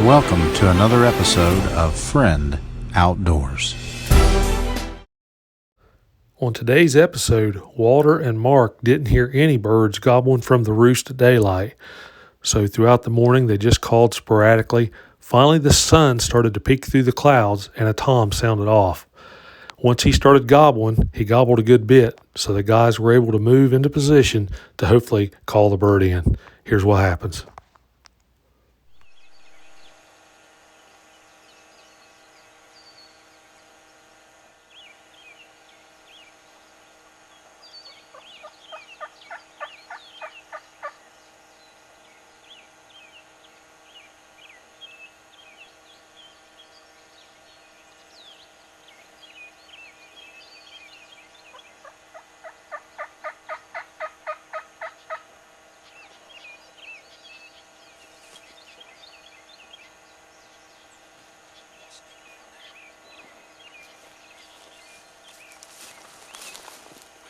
welcome to another episode of Friend Outdoors. On today's episode, Walter and Mark didn't hear any birds gobbling from the roost at daylight, so throughout the morning they just called sporadically. Finally, the sun started to peek through the clouds and a tom sounded off. Once he started gobbling, he gobbled a good bit, so the guys were able to move into position to hopefully call the bird in. Here's what happens.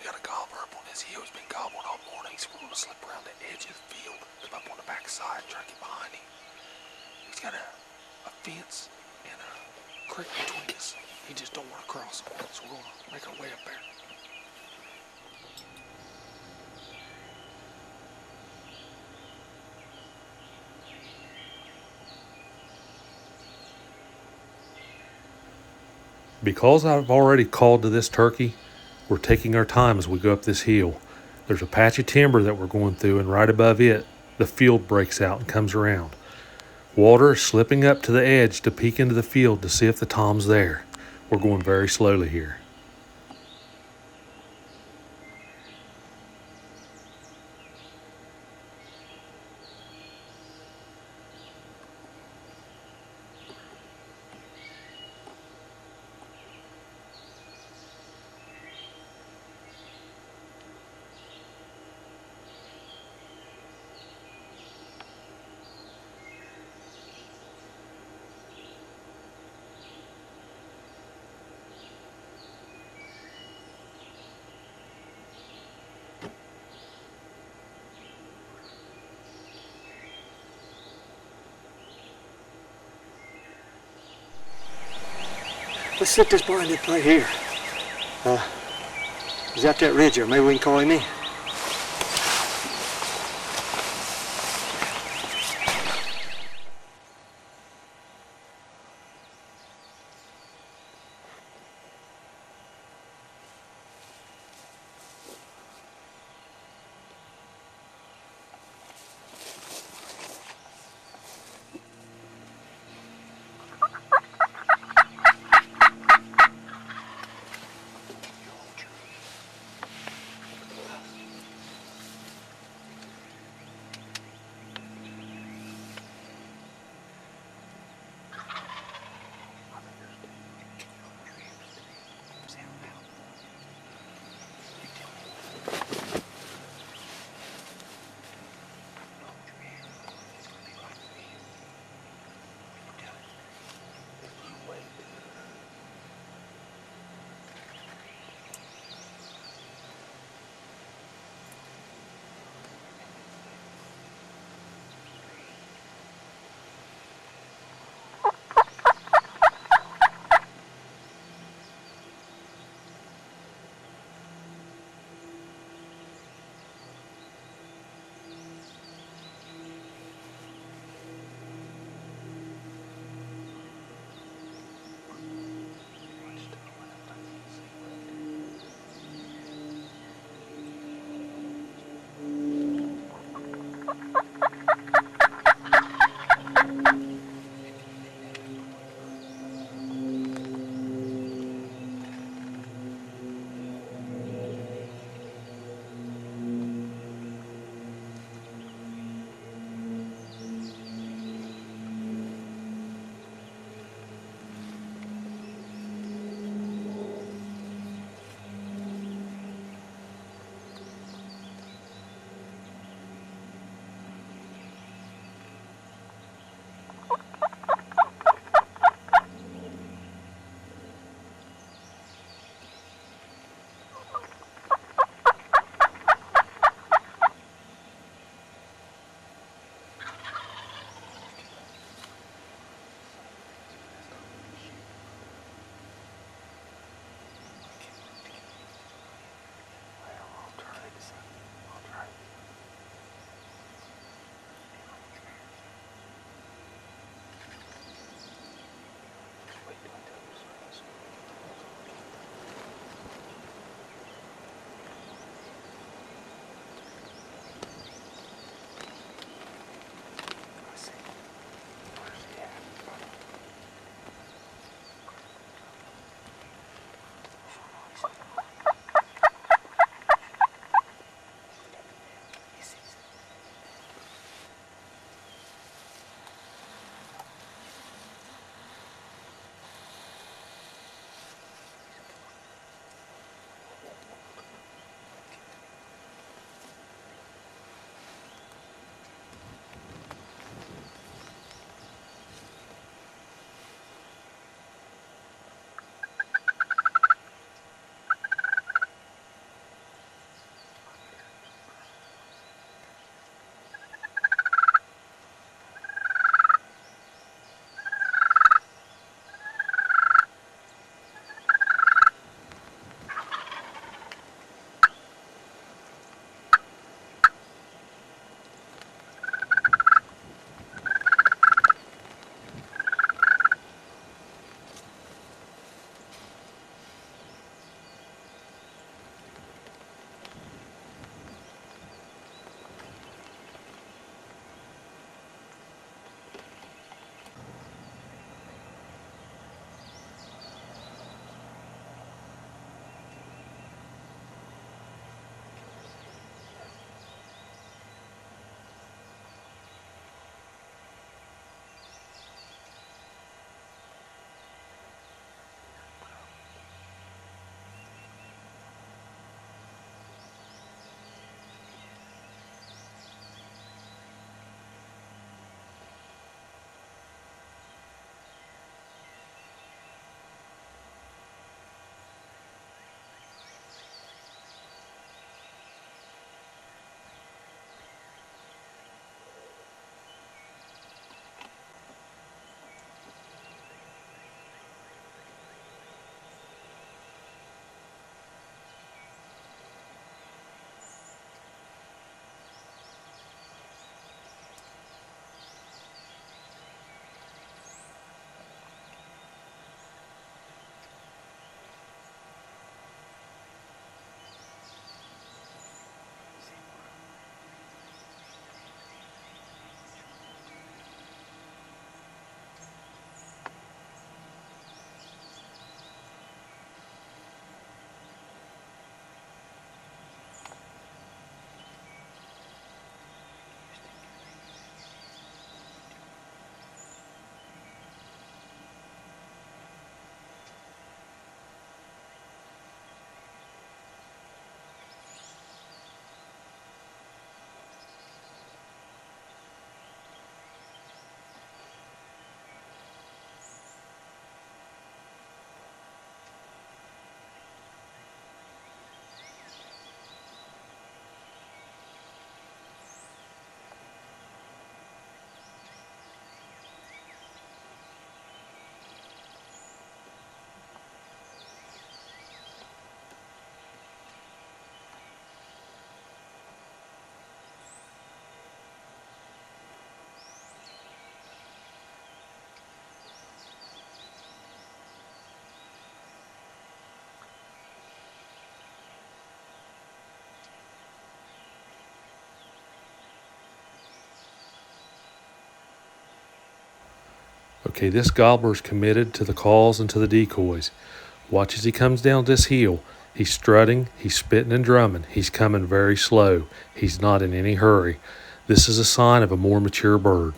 Got a gobbler up on his heel. He's been gobbling all morning, so we're going to slip around the edge of the field, come up on the back side, try to get behind him. He's got a fence and a creek between us. He just don't want to cross them, so we're going to make our way up there. Because I've already called to this turkey, we're taking our time as we go up this hill. There's a patch of timber that we're going through, and right above it, the field breaks out and comes around. Walter is slipping up to the edge to peek into the field to see if the tom's there. We're going very slowly here. Let's set this blind right here. He's out that ridge there. Maybe we can call him in. Okay, this gobbler's committed to the calls and to the decoys. Watch as he comes down this hill. He's strutting, he's spitting and drumming. He's coming very slow. He's not in any hurry. This is a sign of a more mature bird.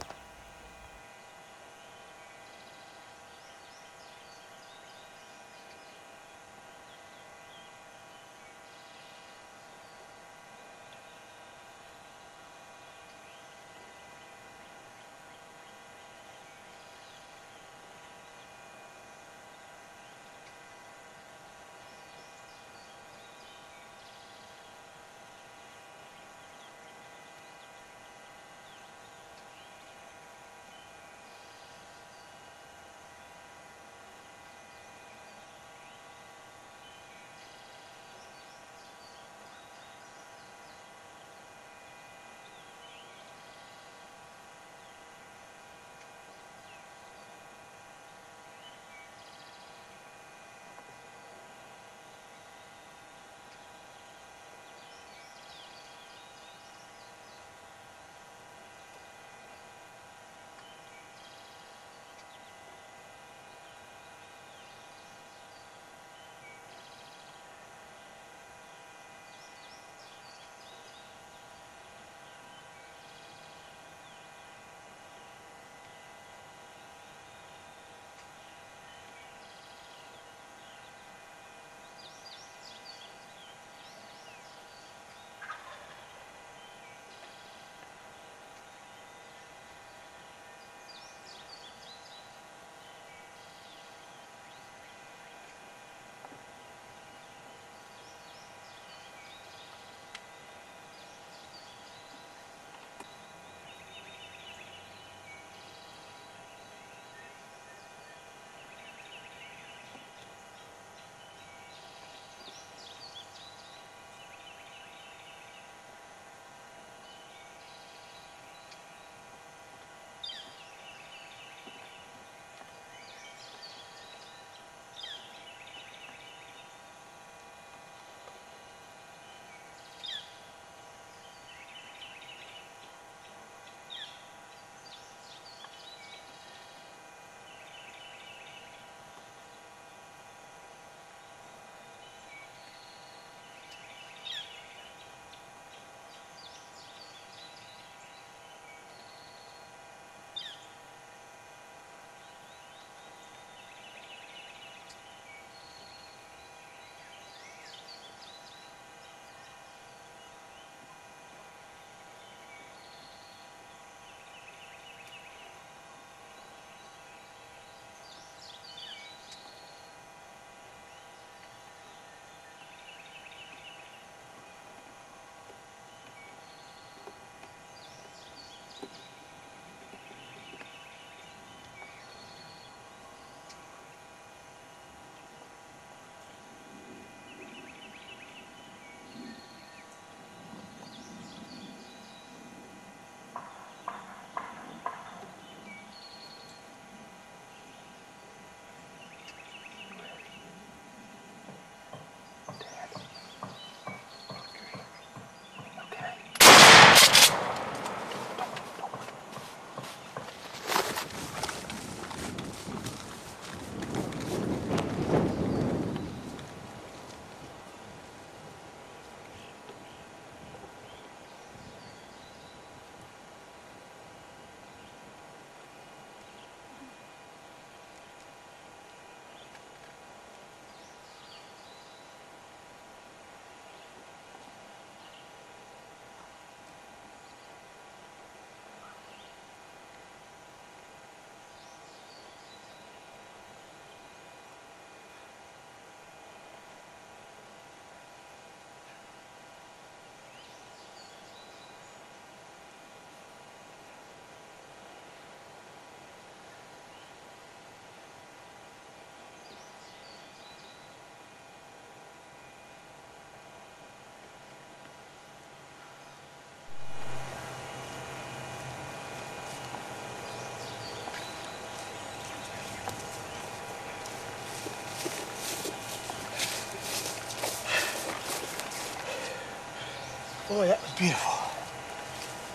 Boy, that was beautiful.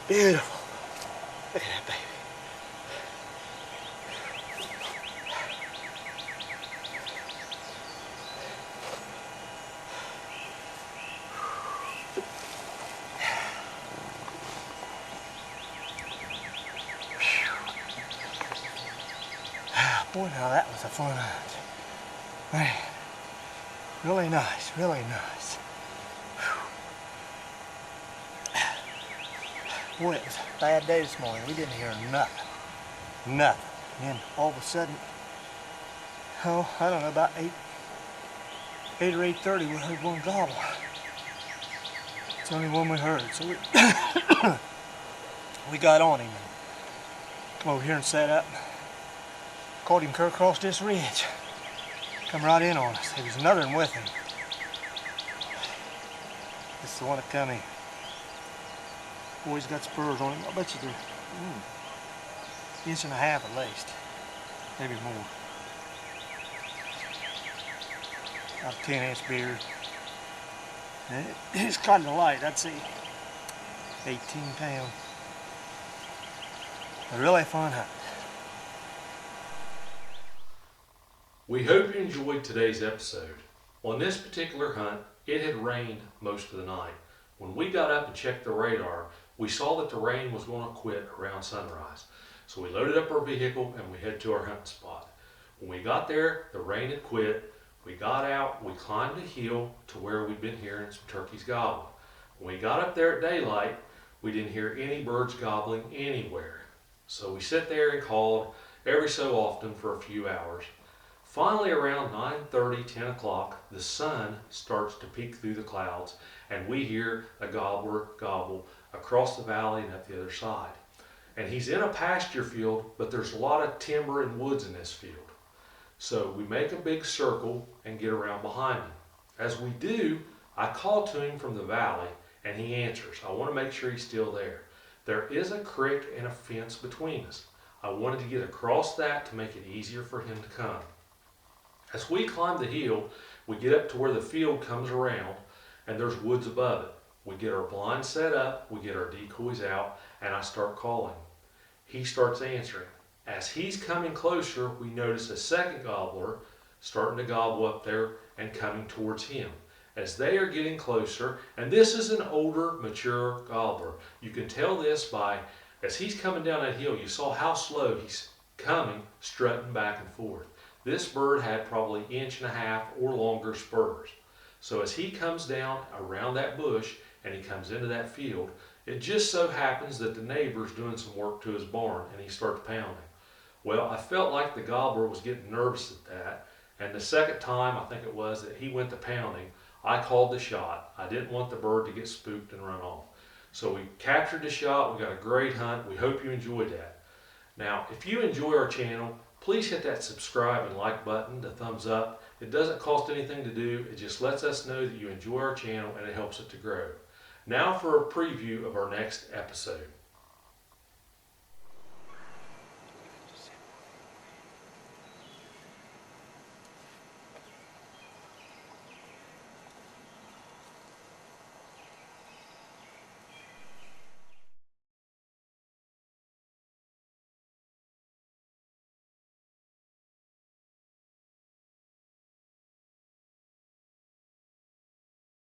Beautiful. Look at that baby. Boy, now that was a fun hunt. Man, really nice, really nice. Whew. Boy, it was a bad day this morning. We didn't hear nothing. Nothing. And then all of a sudden, oh, I don't know, about 8 or 8:30, we heard one gobble. It's the only one we heard. So we got on him and come over here and sat up. Caught him clear across this ridge. Come right in on us. There was another one with him. This is the one that come in. Boy, he's got spurs on him. I bet you they're inch and a half at least. Maybe more. About a 10-inch beard. And it's kind of light, I'd say 18 pounds. A really fun hunt. We hope you enjoyed today's episode. On this particular hunt, it had rained most of the night. When we got up and checked the radar, we saw that the rain was going to quit around sunrise. So we loaded up our vehicle and we headed to our hunting spot. When we got there, the rain had quit. We got out, we climbed a hill to where we'd been hearing some turkeys gobble. When we got up there at daylight, we didn't hear any birds gobbling anywhere. So we sat there and called every so often for a few hours. Finally, around 9:30, 10 o'clock, the sun starts to peek through the clouds and we hear a gobbler gobble across the valley and up the other side. And he's in a pasture field, but there's a lot of timber and woods in this field. So we make a big circle and get around behind him. As we do, I call to him from the valley and he answers. I want to make sure he's still there. There is a creek and a fence between us. I wanted to get across that to make it easier for him to come. As we climb the hill, we get up to where the field comes around and there's woods above it. We get our blinds set up, we get our decoys out, and I start calling. He starts answering. As he's coming closer, we notice a second gobbler starting to gobble up there and coming towards him. As they are getting closer, and this is an older, mature gobbler. You can tell this by, as he's coming down that hill, you saw how slow he's coming, strutting back and forth. This bird had probably 1.5 inches or longer spurs. So as he comes down around that bush and he comes into that field, it just so happens that the neighbor's doing some work to his barn and he starts pounding. Well, I felt like the gobbler was getting nervous at that, and the second time, I think it was, that he went to pounding, I called the shot. I didn't want the bird to get spooked and run off. So we captured the shot. We got a great hunt. We hope you enjoyed that. Now, if you enjoy our channel, please hit that subscribe and like button, the thumbs up. It doesn't cost anything to do. It just lets us know that you enjoy our channel and it helps it to grow. Now for a preview of our next episode.